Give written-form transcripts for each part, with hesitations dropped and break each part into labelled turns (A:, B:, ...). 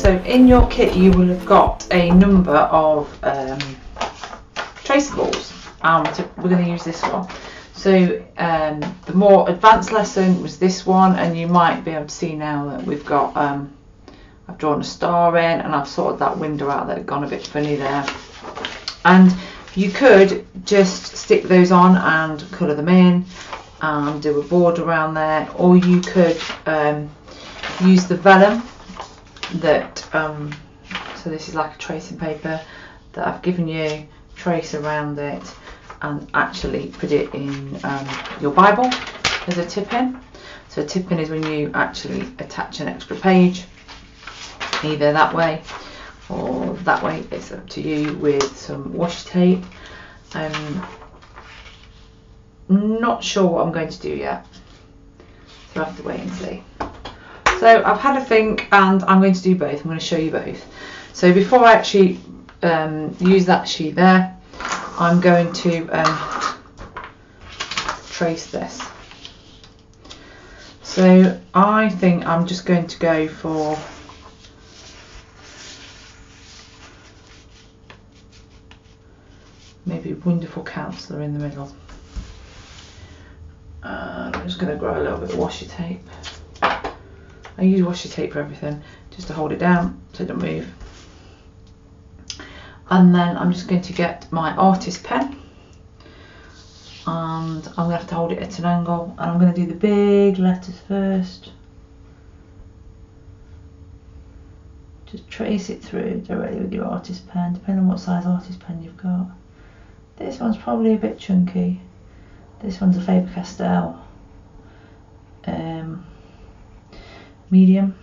A: So in your kit you will have got a number of traceables. We're going to use this one. So the more advanced lesson was this one, and you might be able to see now that we've got I've drawn a star in, and I've sorted that window out that had gone a bit funny there. And you could just stick those on and colour them in and do a border around there, or you could use the vellum that so this is like a tracing paper that I've given you, trace around it and actually put it in your Bible as a tip-in. So a tip-in is when you actually attach an extra page, either that way or that way, it's up to you, with some washi tape. Not sure what I'm going to do yet, so I have to wait and see. So I've had a think and I'm going to do both. I'm going to show you both. So before I actually use that sheet there, I'm going to trace this. So I think I'm just going to go for maybe Wonderful Counselor in the middle. I'm just going to grab a little bit of washi tape. I use washi tape for everything, just to hold it down so it doesn't move. And then I'm just going to get my artist pen, and I'm going to have to hold it at an angle, and I'm going to do the big letters first. Just trace it through directly with your artist pen, depending on what size artist pen you've got. This one's probably a bit chunky. This one's a Faber-Castell medium.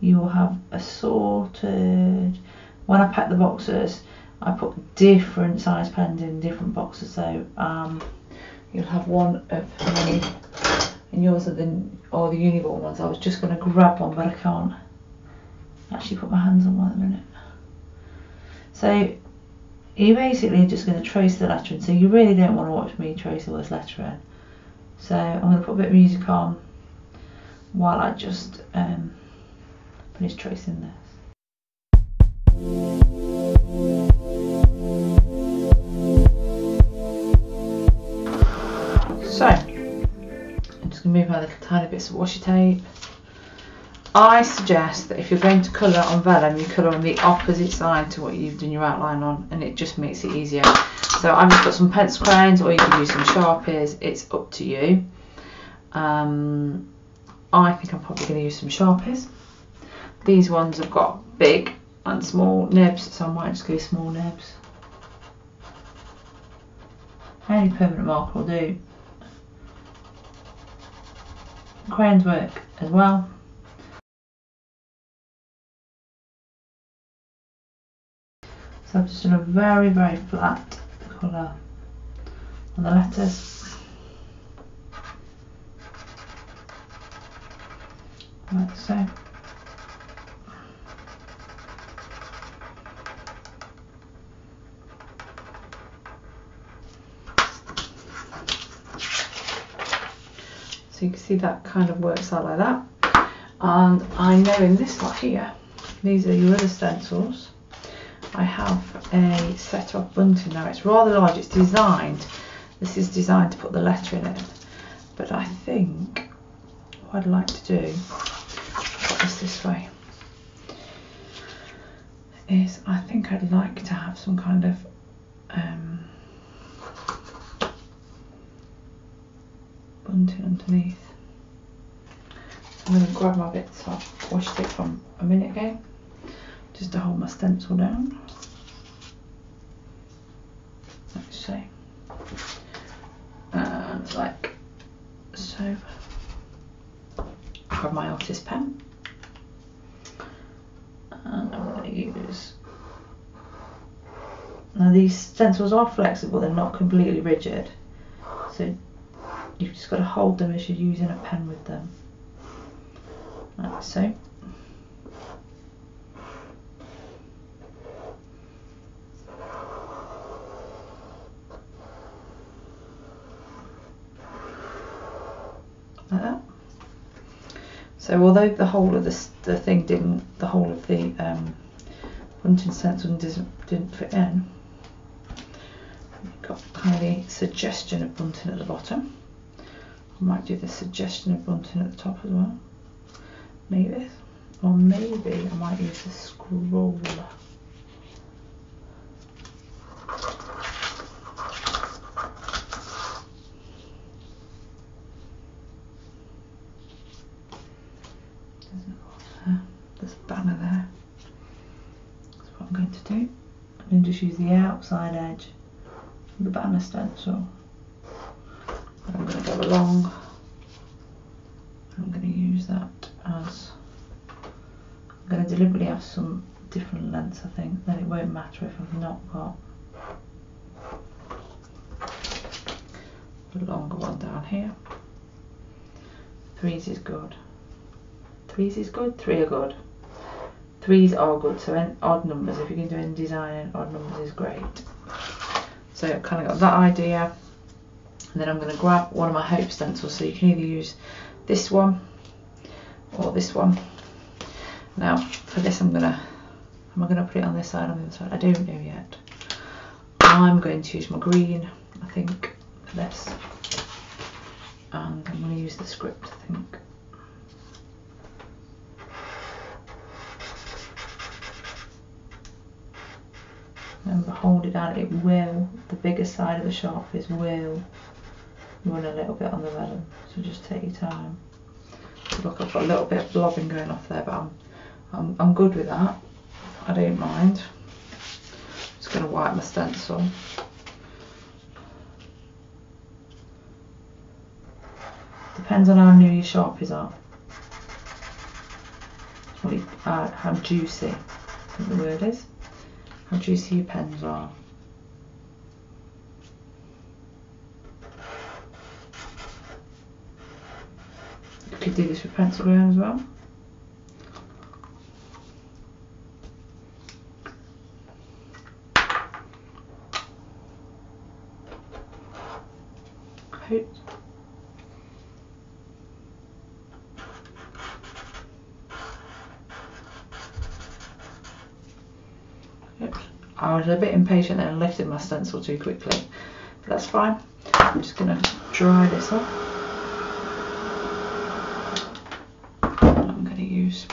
A: You will have assorted. When I pack the boxes, I put different size pens in different boxes, so you'll have one of many, and yours are the Unicorn ones. I was just going to grab one, but I can't actually put my hands on one at the minute. So you basically are just going to trace the letter in, so you really don't want to watch me trace all this letter in. So I'm going to put a bit of music on while I just finish tracing this. So I'm just going to move my little tiny bits of washi tape. I suggest that if you're going to colour on vellum, you colour on the opposite side to what you've done your outline on, and it just makes it easier. So I've just got some pencil crayons, or you can use some Sharpies, it's up to you. I think I'm probably going to use some Sharpies. These ones have got big and small nibs, so I might just go small nibs. Any permanent marker will do. Crayons work as well. So I've just done a very, very flat colour on the letters. Like so. So you can see that kind of works out like that. And I know in this lot here, these are your other stencils. I have a set of bunting. Now it's rather large, it's designed, this is designed to put the letter in it, but I think what I'd like to do, put this way, is I think I'd like to have some kind of bunting underneath. So I'm going to grab my bits of washi tape from a minute ago, just to hold my stencil down, like so, and like so. Grab my artist pen, and I'm going to use, now these stencils are flexible, they're not completely rigid, so you've just got to hold them as you're using a pen with them, like so. Like that. So although the whole of the thing didn't, the whole of the bunting stencil didn't fit in, you've got kind of the suggestion of bunting at the bottom. I might do the suggestion of bunting at the top as well. Maybe. Or maybe I might use the scroll. There's a banner there. That's what I'm going to do. I'm going to just use the outside edge of the banner stencil. And I'm going to go along. I'm going to use that as, I'm going to deliberately have some different lengths, I think. Then it won't matter if I've not got the longer one down here. 3s is good. 3s is good, 3 are good. 3s are good, so odd numbers, if you can do any design, odd numbers is great. So I've kind of got that idea, and then I'm going to grab one of my hope stencils, so you can either use this one or this one. Now for this am I going to put it on this side or on the other side? I don't know yet. I'm going to use my green, I think, for this, and I'm going to use the script, I think. Remember, hold it down, it will, the bigger side of the sharpies will run a little bit on the vellum, so just take your time. Look, I've got a little bit of blobbing going off there, but I'm good with that. I don't mind. Just going to wipe my stencil. Depends on how new your sharpies are. How juicy, I think the word is. How juicy your pens are. You could do this with pencil green as well. Hope. I was a bit impatient and lifted my stencil too quickly, but that's fine. I'm just going to dry this off. I'm going to use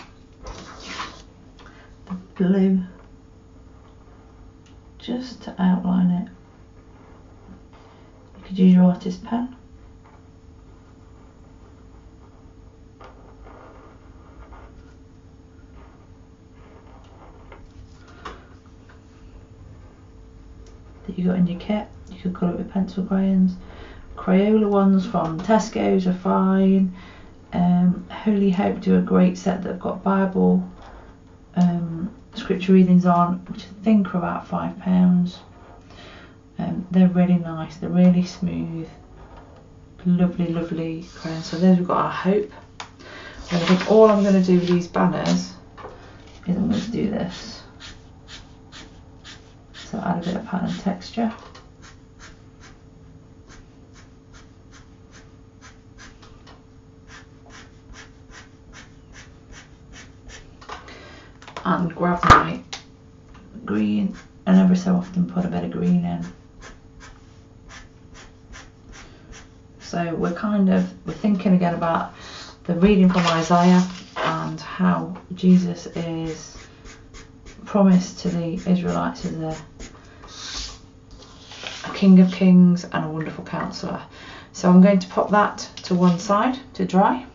A: the blue just to outline it. You could use your artist pen. That you got in your kit, you could colour it with pencil crayons. Crayola ones from Tesco's are fine. Holy Hope do a great set that have got Bible scripture readings on, which I think are about £5. They're really nice, they're really smooth, lovely, lovely crayons. So there's, we've got our hope. And I think all I'm going to do with these banners is I'm going to do this. So add a bit of pattern texture. And grab my green and every so often put a bit of green in. So we're thinking again about the reading from Isaiah and how Jesus is promised to the Israelites as a King of Kings and a wonderful counsellor. So I'm going to pop that to one side to dry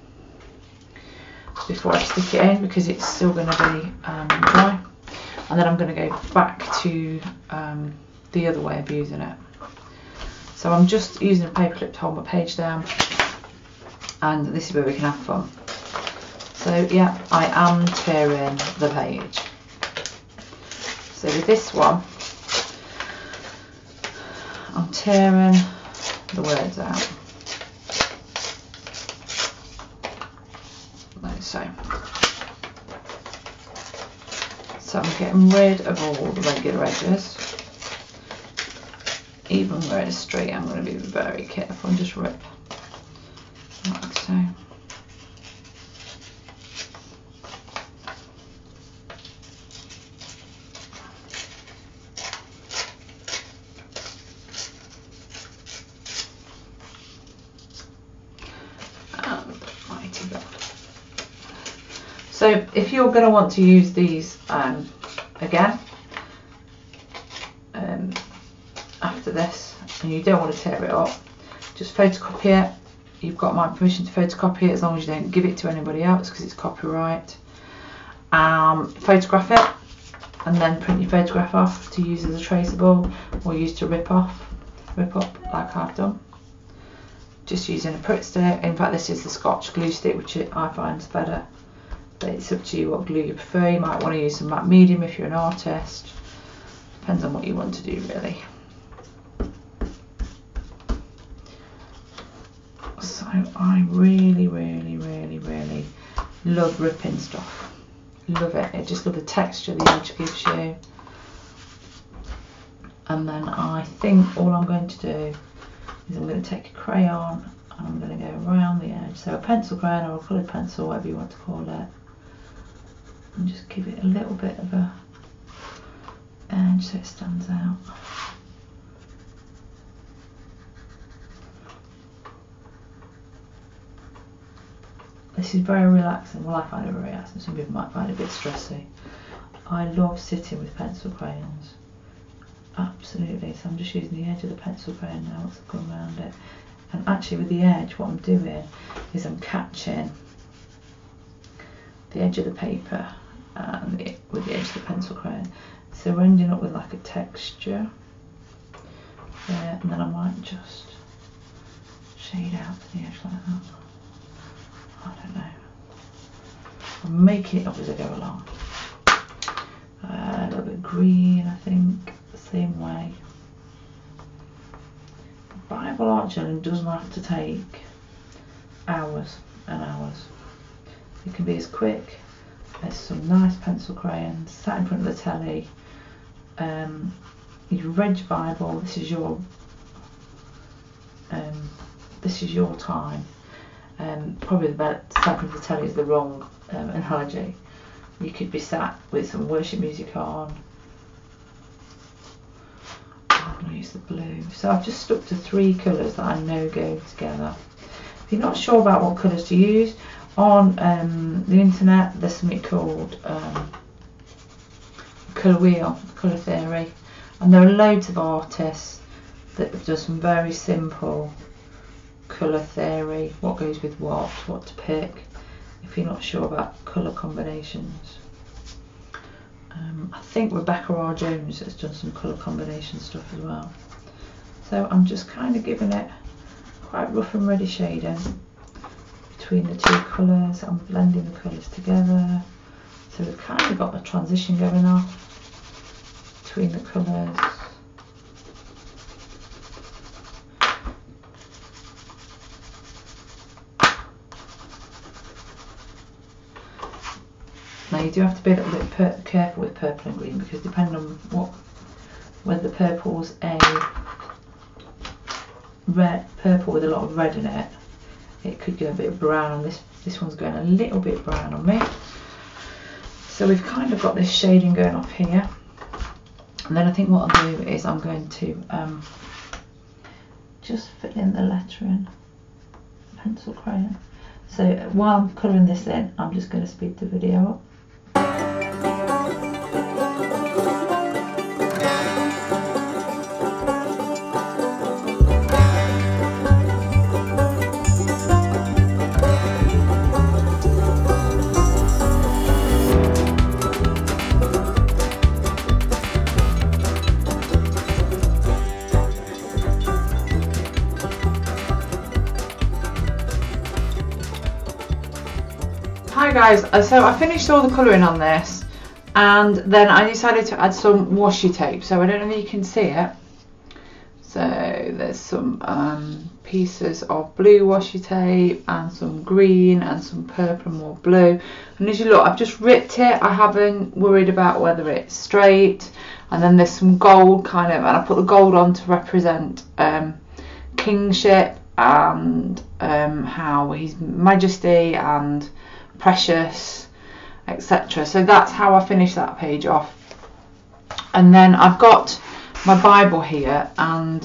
A: before I stick it in, because it's still going to be dry, and then I'm going to go back to the other way of using it. So I'm just using a paper clip to hold my page down, and this is where we can have fun. So yeah, I am tearing the page. So with this one, I'm tearing the words out, like so. So I'm getting rid of all the regular edges. Even where it's straight, I'm going to be very careful and just rip, like so. So if you're going to want to use these again after this, and you don't want to tear it up, just photocopy it. You've got my permission to photocopy it as long as you don't give it to anybody else because it's copyright. Photograph it and then print your photograph off to use as a traceable or use to rip up like I've done. Just using a Pritt stick. In fact, this is the Scotch glue stick, which I find is better, but it's up to you what glue you prefer. You might want to use some matte medium if you're an artist. Depends on what you want to do, really. So I really love ripping stuff. Love it. I just love the texture the edge gives you. And then I think all I'm going to do is I'm going to take a crayon and I'm going to go around the edge. So a pencil crayon or a coloured pencil, whatever you want to call it. And just give it a little bit of a edge so it stands out. This is very relaxing. Well, I find it very relaxing. Some people might find it a bit stressy. I love sitting with pencil crayons. Absolutely. So I'm just using the edge of the pencil crayon now once I've gone around it. And actually with the edge, what I'm doing is I'm catching the edge of the paper and with the edge of the pencil crayon. So we're ending up with like a texture there, and then I might just shade out to the edge like that. I don't know. I'm making it up as I go along. A little bit green, I think, the same way. Bible art journaling doesn't have to take hours and hours. It can be as quick as some nice pencil crayons, sat in front of the telly. You've read your Bible. This is your time. Probably the sat in front of the telly is the wrong analogy. You could be sat with some worship music on. I'm going to use the blue. So I've just stuck to 3 colours that I know go together. If you're not sure about what colours to use, on the internet there's something called colour wheel, colour theory, and there are loads of artists that have done some very simple colour theory, what goes with what to pick if you're not sure about colour combinations. I think Rebecca R. Jones has done some colour combination stuff as well. So I'm just kind of giving it quite rough and ready shading between the 2 colours. I'm blending the colours together. So we've kind of got a transition going on between the colours. Now you do have to be a little bit careful with purple and green, because depending on whether the purple's a red purple with a lot of red in it, it could go a bit brown on this. This one's going a little bit brown on me. So we've kind of got this shading going off here. And then I think what I'll do is I'm going to just fill in the lettering, pencil crayon. So while I'm colouring this in, I'm just going to speed the video up. Hi guys, so I finished all the colouring on this, and then I decided to add some washi tape. So I don't know if you can see it. So there's some pieces of blue washi tape and some green and some purple and more blue. And as you look, I've just ripped it. I haven't worried about whether it's straight. And then there's some gold kind of, and I put the gold on to represent kingship and how His Majesty and precious, etc. So that's how I finish that page off. And then I've got my Bible here, and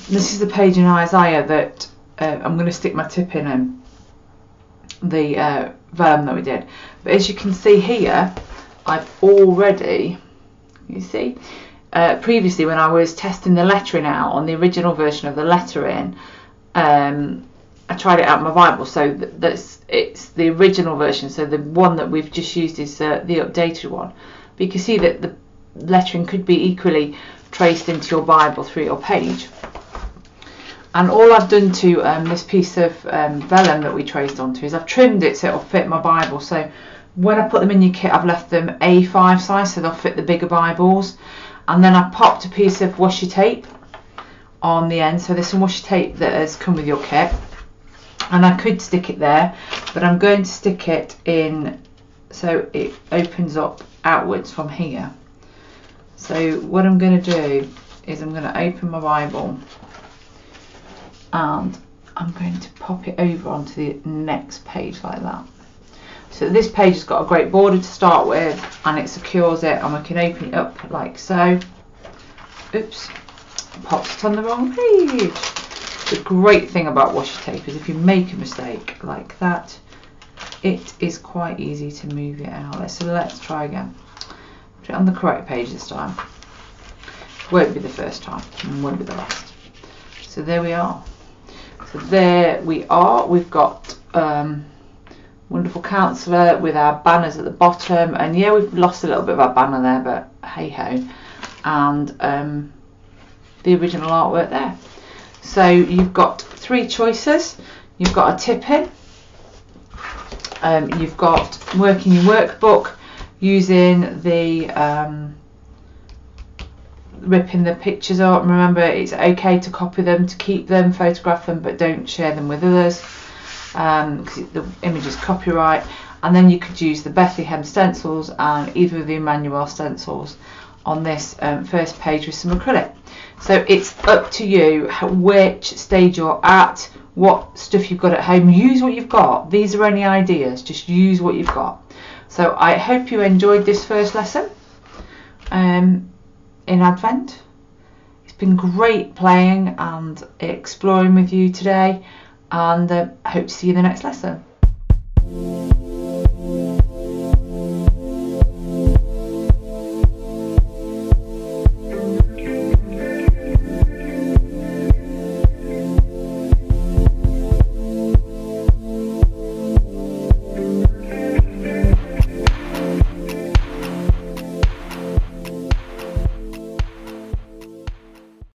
A: this is the page in Isaiah that I'm going to stick my tip in the vellum that we did. But as you can see here, I've already, you see, previously when I was testing the lettering out on the original version of the lettering, I tried it out in my Bible, so it's the original version, so the one that we've just used is the updated one. But you can see that the lettering could be equally traced into your Bible through your page. And all I've done to this piece of vellum that we traced onto is I've trimmed it so it'll fit my Bible. So when I put them in your kit, I've left them A5 size, so they'll fit the bigger Bibles. And then I popped a piece of washi tape on the end. So there's some washi tape that has come with your kit. And I could stick it there, but I'm going to stick it in so it opens up outwards from here. So what I'm going to do is I'm going to open my Bible and I'm going to pop it over onto the next page like that. So this page has got a great border to start with, and it secures it, and we can open it up like so. Oops, popped it on the wrong page. The great thing about washi tape is if you make a mistake like that, it is quite easy to move it out. So let's try again. Put it on the correct page this time. Won't be the first time, and won't be the last. So there we are. So there we are. We've got Wonderful Counsellor with our banners at the bottom, and yeah, we've lost a little bit of our banner there, but hey ho. And the original artwork there. So you've got three choices. You've got a tip-in, you've got working your workbook using the ripping the pictures up. Remember, it's okay to copy them, to keep them, photograph them, but don't share them with others because the image is copyright. And then you could use the Bethlehem stencils and either of the Emmanuel stencils on this first page with some acrylic. So it's up to you which stage you're at, what stuff you've got at home. Use what you've got. These are only ideas, just use what you've got. So I hope you enjoyed this first lesson in Advent. It's been great playing and exploring with you today, and I hope to see you in the next lesson.